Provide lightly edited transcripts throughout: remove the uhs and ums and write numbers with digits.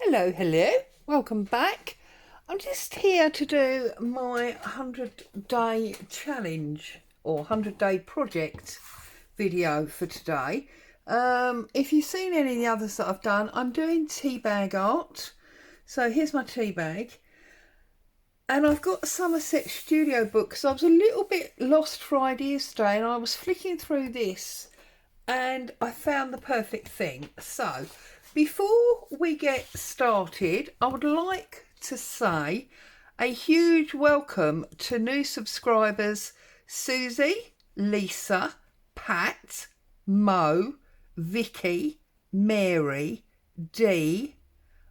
Hello, welcome back. I'm just here to do my 100-day challenge or 100-day project video for today. If you've seen any of the others that I've done, I'm doing Teabag Art. So here's my tea bag. And I've got a Somerset Studio book because I was a little bit lost for ideas today, and I was flicking through this and I found the perfect thing. So before we get started, I would like to say a huge welcome to new subscribers: Susie, Lisa, Pat, Mo, Vicky, Mary, Dee,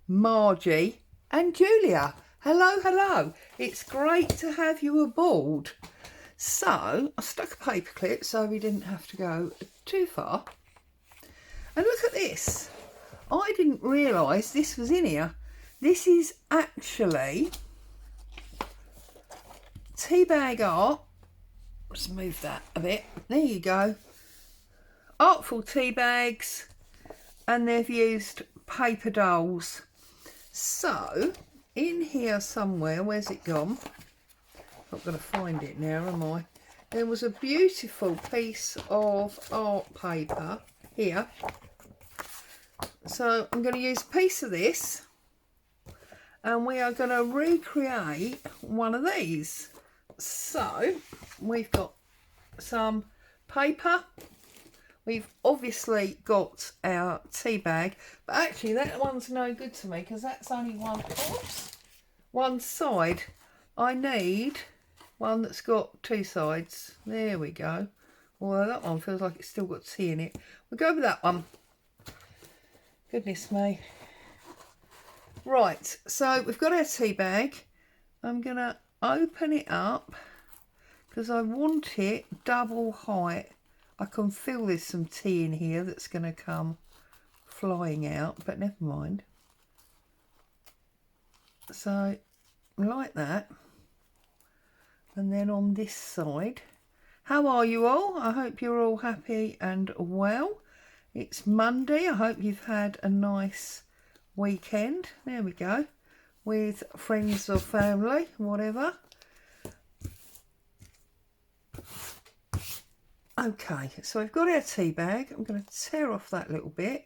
Margie and Julia. Hello. It's great to have you aboard. So I stuck a paper clip so we didn't have to go too far. And look at this. I didn't realise this was in here. This is actually Teabag Art. Let's move that a bit. There you go. Artful tea bags, and they've used paper dolls. So in here somewhere, where's it gone? Not going to find it now, am I? There was a beautiful piece of art paper here. So I'm going to use a piece of this and we are going to recreate one of these. So we've got some paper. We've obviously got our tea bag, but actually that one's no good to me because that's only one side. I need one that's got two sides. There we go. Although that one feels like it's still got tea in it. We'll go with that one. Goodness me. Right, so we've got our tea bag. I'm going to open it up because I want it double height. I can feel there's some tea in here that's going to come flying out, but never mind. So like that. And then on this side. How are you all? I hope you're all happy and well. It's Monday. I hope you've had a nice weekend. There we go. With friends or family, whatever. Okay, so I've got our tea bag. I'm going to tear off that little bit.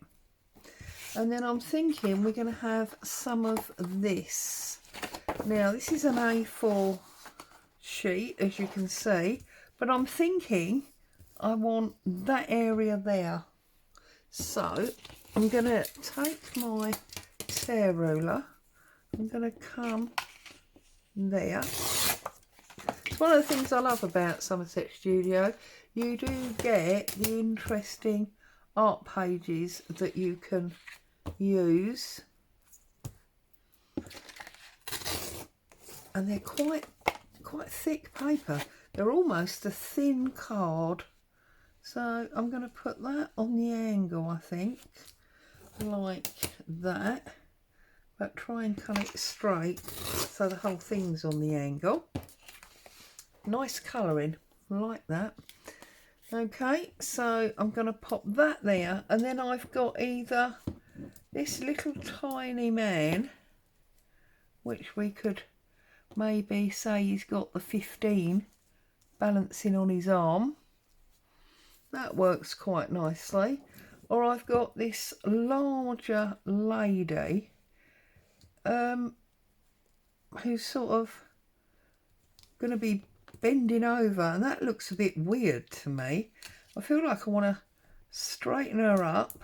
And then I'm thinking we're going to have some of this. Now, this is an A4 sheet, as you can see. But I'm thinking I want that area there. So I'm going to take my tear ruler. I'm going to come there. It's one of the things I love about Somerset Studio. You do get the interesting art pages that you can use. And they're quite thick paper. They're almost a thin card. So I'm going to put that on the angle, I think, like that. But try and cut it straight so the whole thing's on the angle. Nice colouring, like that. Okay, so I'm going to pop that there, and then I've got either this little tiny man, which we could maybe say he's got the 15 balancing on his arm. That works quite nicely. Or I've got this larger lady who's sort of going to be bending over, and that looks a bit weird to me. I feel like I want to straighten her up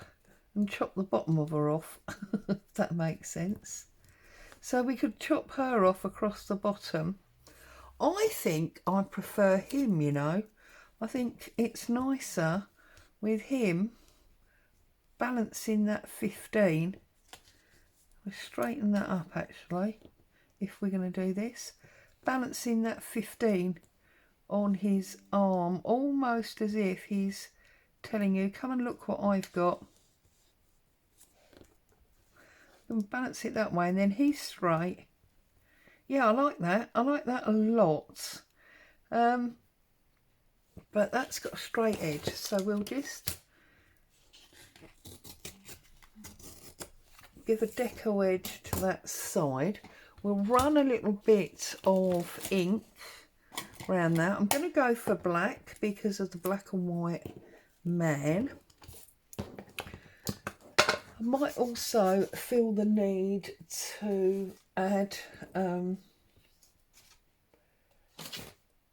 and chop the bottom of her off, if that makes sense. So we could chop her off across the bottom. I think I prefer him, you know. I think it's nicer with him balancing that 15. We'll straighten that up actually, if we're going to do this. Balancing that 15 on his arm, almost as if he's telling you, come and look what I've got. And balance it that way, and then he's straight. Yeah, I like that. I like that a lot. But that's got a straight edge, so we'll just give a deco edge to that side. We'll run a little bit of ink around that. I'm going to go for black because of the black and white man. I might also feel the need to add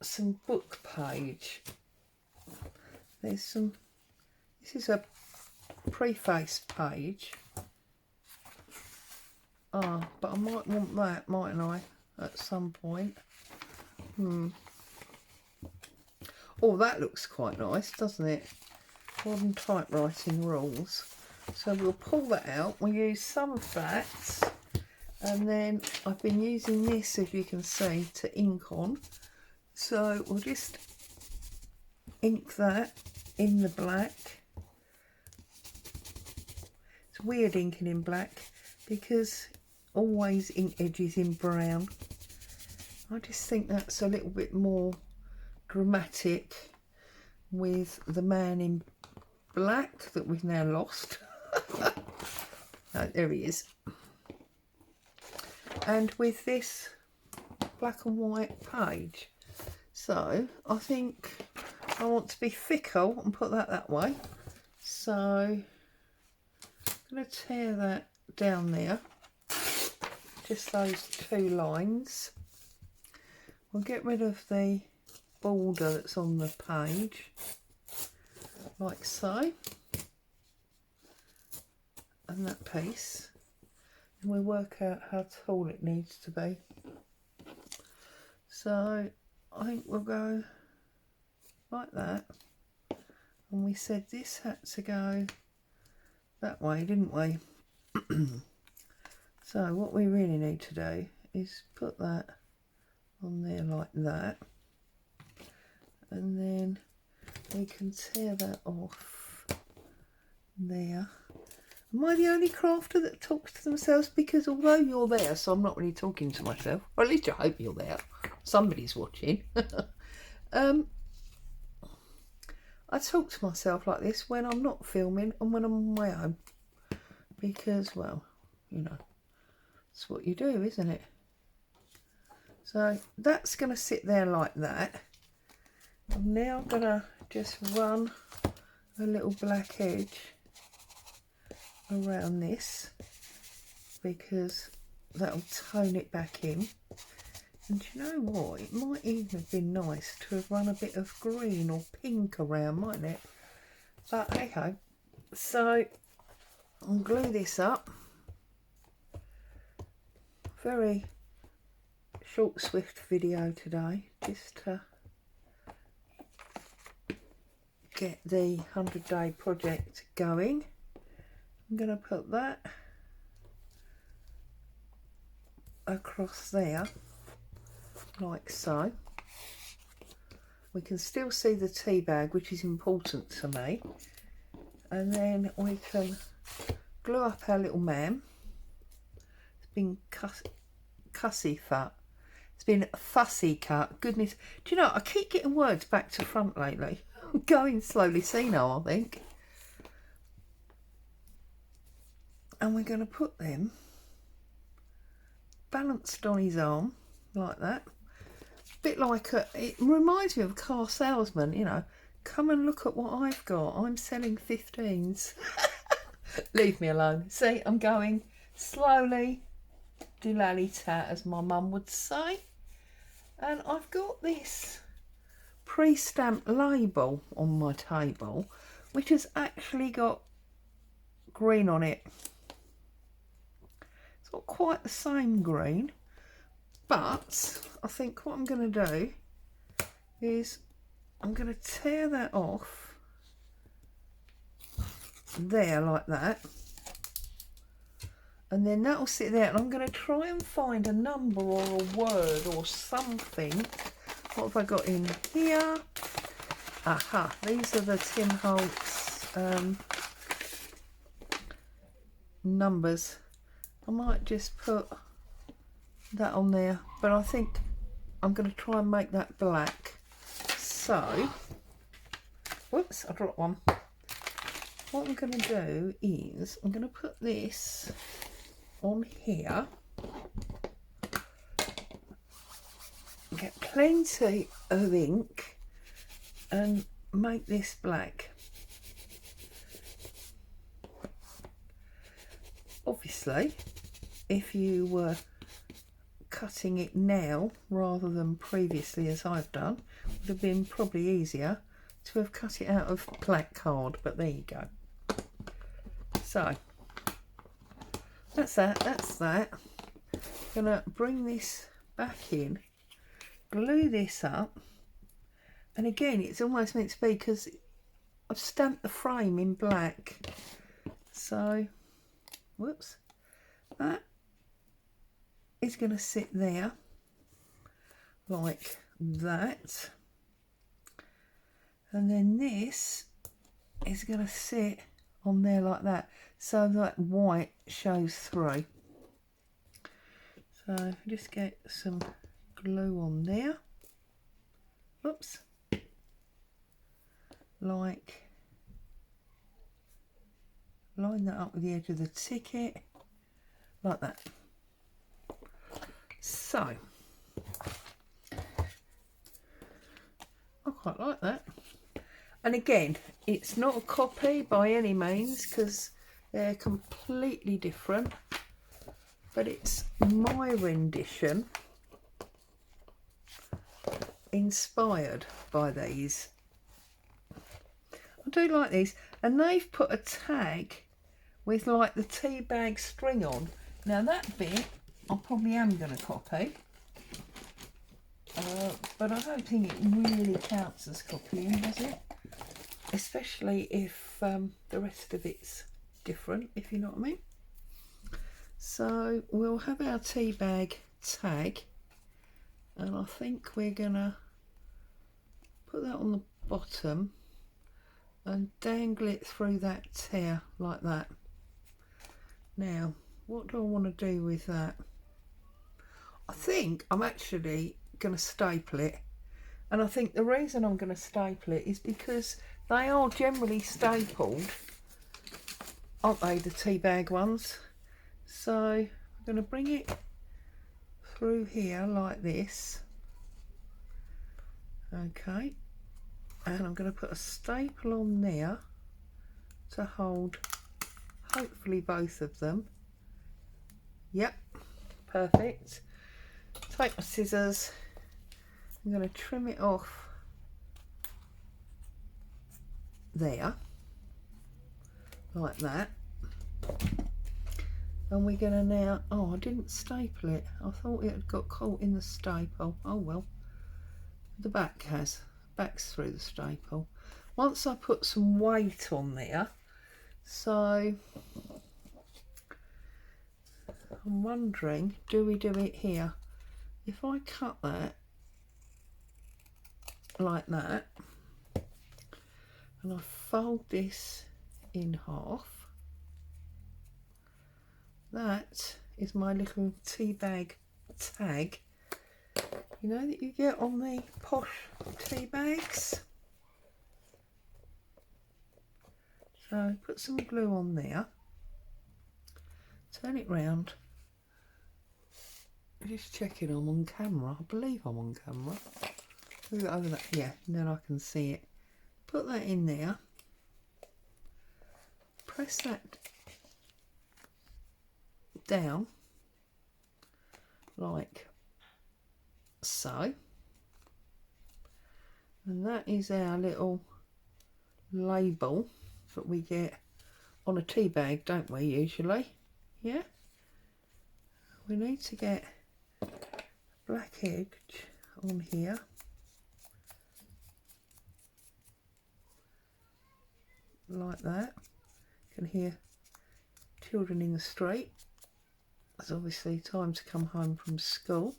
some book page. There's some, this is a preface page. Ah, but I might want that, mightn't I, at some point? Oh, that looks quite nice, doesn't it? Modern typewriting rules. So we'll pull that out. We'll use some of that. And then I've been using this, as you can see, to ink on. So we'll just ink that in the black. It's weird inking in black because always ink edges in brown. I just think that's a little bit more dramatic with the man in black that we've now lost. No, there he is. And with this black and white page. So I think I want to be fickle and put that way. So I'm going to tear that down there. Just those two lines. We'll get rid of the border that's on the page, like so, and that piece, and we'll work out how tall it needs to be. So I think we'll go like that, and we said this had to go that way, didn't we? So what we really need to do is put that on there like that, and then we can tear that off there. Am I the only crafter that talks to themselves? Because although you're there, so I'm not really talking to myself, or at least I hope you're there, somebody's watching. I talk to myself like this when I'm not filming and when I'm on my own, because, well, you know, it's what you do, isn't it? So that's going to sit there like that. I'm now going to just run a little black edge around this because that'll tone it back in. And you know what? It might even have been nice to have run a bit of green or pink around, mightn't it? But hey ho. So I'll glue this up. Very short, swift video today, just to get the 100-day project going. I'm going to put that across there, like so. We can still see the tea bag, which is important to me. And then we can glue up our little man. It's been fussy cut. Goodness, do you know, I keep getting words back to front lately. I'm going slowly senile, I think. And we're going to put them balanced on his arm like that. A bit like it reminds me of a car salesman, you know. Come and look at what I've got. I'm selling 15s. Leave me alone. See, I'm going slowly, doolally-tat, as my mum would say. And I've got this pre-stamped label on my table, which has actually got green on it. It's not quite the same green, but I think what I'm going to do is I'm going to tear that off there like that, and then that'll sit there, and I'm going to try and find a number or a word or something. What have I got in here? Aha, these are the Tim Holtz numbers. I might just put that on there, but I think I'm going to try and make that black. So, whoops, I dropped one. What I'm going to do is I'm going to put this on here, get plenty of ink and make this black. Obviously, if you were cutting it now rather than previously as I've done, would have been probably easier to have cut it out of black card, but there you go. So that's that. Gonna bring this back in, glue this up, and again it's almost meant to be because I've stamped the frame in black. So whoops, that is going to sit there like that, and then this is going to sit on there like that, so that white shows through. So just get some glue on there, oops, like line that up with the edge of the ticket like that. So I quite like that, and again it's not a copy by any means because they're completely different, but it's my rendition inspired by these. I do like these, and they've put a tag with like the tea bag string on. Now that bit I probably am going to copy, but I don't think it really counts as copying, does it? Especially if the rest of it's different, if you know what I mean. So we'll have our tea bag tag, and I think we're going to put that on the bottom and dangle it through that tear like that. Now, what do I want to do with that? I think I'm actually going to staple it, and I think the reason I'm going to staple it is because they are generally stapled, aren't they, the tea bag ones? So I'm going to bring it through here like this, okay, and I'm going to put a staple on there to hold hopefully both of them. Yep, perfect. Take my scissors, I'm going to trim it off there like that, and we're going to now, oh, I didn't staple it, I thought it had got caught in the staple. Oh well, the back's through the staple. Once I put some weight on there, so I'm wondering, do we do it here? If I cut that like that and I fold this in half, that is my little tea bag tag, you know, that you get on the posh tea bags. So put some glue on there, turn it round, just checking I'm on camera. I believe I'm on camera. Move it over that, yeah, and then I can see it. Put that in there, press that down like so, and that is our little label that we get on a tea bag, don't we, usually? Yeah, we need to get black edge on here, like that. You can hear children in the street. It's obviously time to come home from school.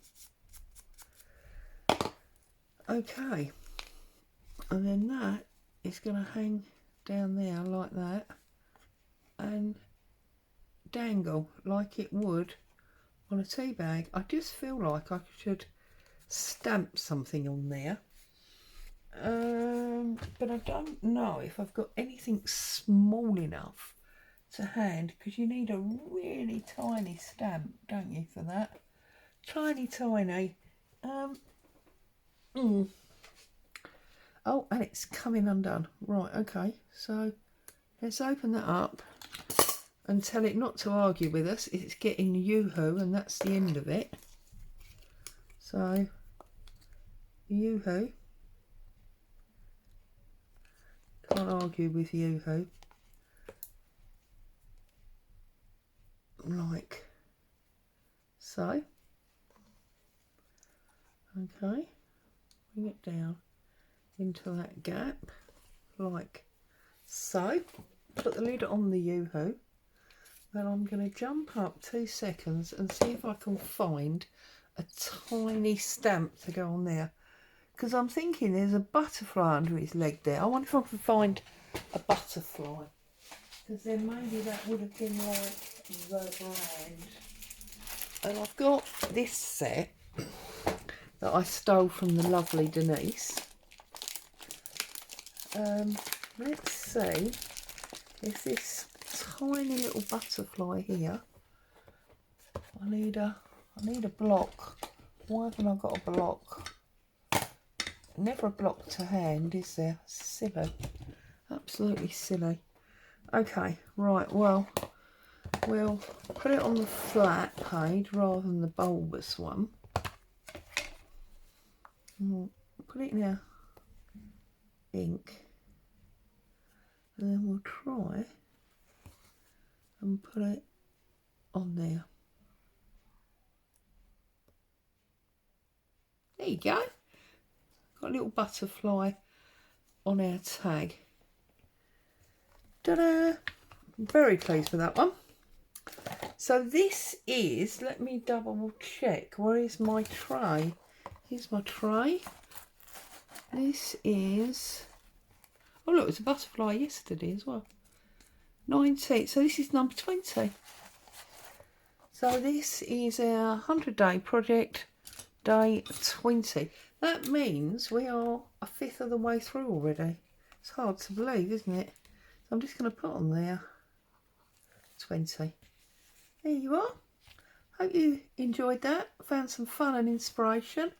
Okay, and then that is going to hang down there like that and dangle like it would on a tea bag. I just feel like I should stamp something on there, but I don't know if I've got anything small enough to hand, because you need a really tiny stamp, don't you, for that? Tiny. Oh, and it's coming undone. Right, okay, so let's open that up and tell it not to argue with us. It's getting yoo-hoo, and that's the end of it. So, yoo-hoo. Can't argue with yoo-hoo. Like so. Okay, bring it down into that gap, like so. Put the lid on the yoo-hoo. Then I'm going to jump up 2 seconds and see if I can find a tiny stamp to go on there. Because I'm thinking there's a butterfly under his leg there. I wonder if I can find a butterfly. Because then maybe that would have been like the brand. And I've got this set that I stole from the lovely Denise. Let's see. There's this tiny little butterfly here. I need a block. Why haven't I got a block? Never a block to hand, is there? Silly. Absolutely silly. Okay, right, well, we'll put it on the flat page rather than the bulbous one. We'll put it in our ink. And then we'll try and put it on there. There you go. Got a little butterfly on our tag. Ta-da! I'm very pleased with that one. So this is, let me double check, where is my tray? Here's my tray. This is, oh look, it was a butterfly yesterday as well. 19, so this is number 20. So this is our 100-day project, day 20. That means we are a fifth of the way through already. It's hard to believe, isn't it? So I'm just going to put on there 20. There you are. Hope you enjoyed that. Found some fun and inspiration.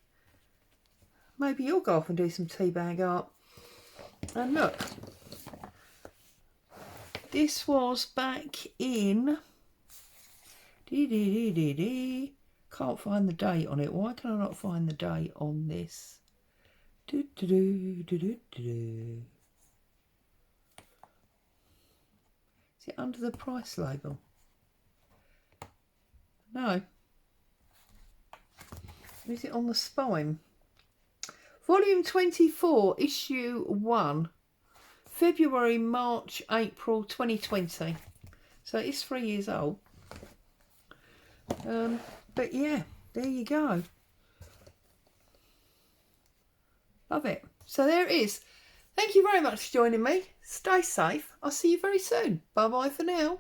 Maybe you'll go off and do some teabag art. And look, this was back in... Can't find the date on it. Why can I not find the date on this? Is it under the price label? No. Is it on the spine? Volume 24, issue 1. February, March, April 2020. So it's 3 years old. But yeah, there you go. Love it. So there it is. Thank you very much for joining me. Stay safe. I'll see you very soon. Bye bye for now.